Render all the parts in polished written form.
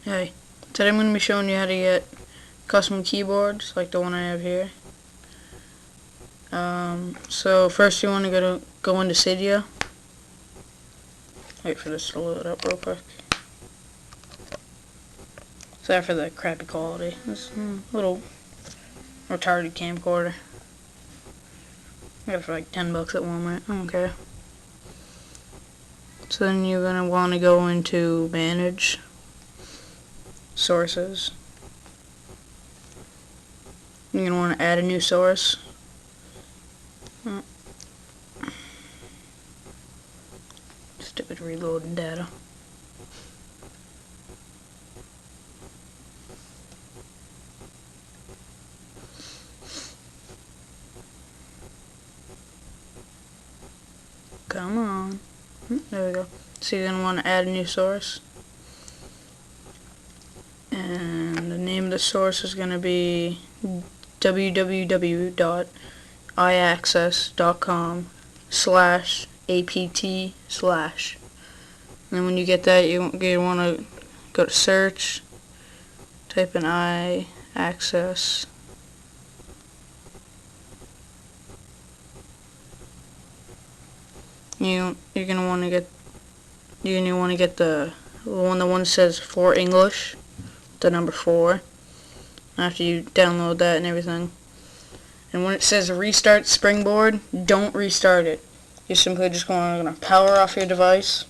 Hey, today I'm going to be showing you how to get custom keyboards like the one I have here. So first you want to go into Cydia. Wait for this to load up real quick. Sorry for the crappy quality. This little retarded camcorder. I got it for like $10 at Walmart. I don't care. So then you're going to want to go into Manage Sources. You're going to want to add a new source. Stupid reloading data. Come on. There we go. So you're going to want to add a new source. And the name of the source is going to be www.iaccess.com/apt/. And then when you get that, you want to go to search, type in iAccess. You're gonna want to get the one that says for English, the number 4. After you download that and everything, and when it says restart Springboard, don't restart it. You're simply just going to power off your device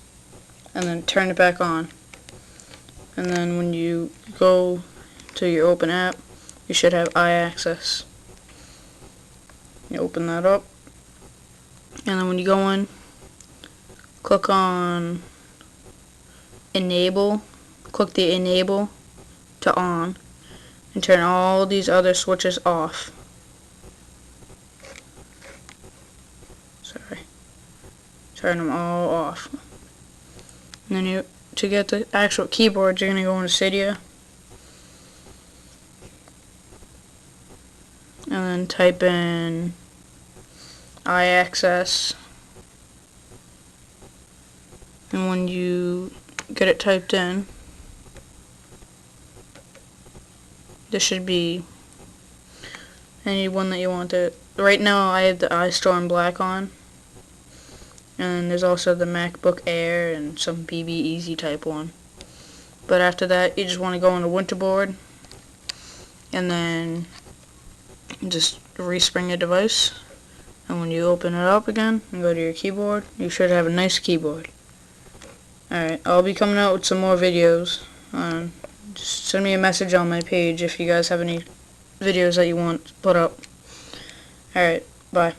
and then turn it back on. And then when you go to your open app, you should have iAccess. You open that up, and then when you go in, click on Enable. Click the Enable to on, and turn all these other switches off. Turn them all off. And then to get the actual keyboard, you're going to go into Cydia. And then type in iAccess. And when you get it typed in, this should be any one that you want it. Right now I have the iStorm Black on. And there's also the MacBook Air and some BB Easy type one. But after that, you just want to go into Winterboard and then just respring your device. And when you open it up again and go to your keyboard, you should have a nice keyboard. Alright, I'll be coming out with some more videos. Just send me a message on my page if you guys have any videos that you want put up. Alright, bye.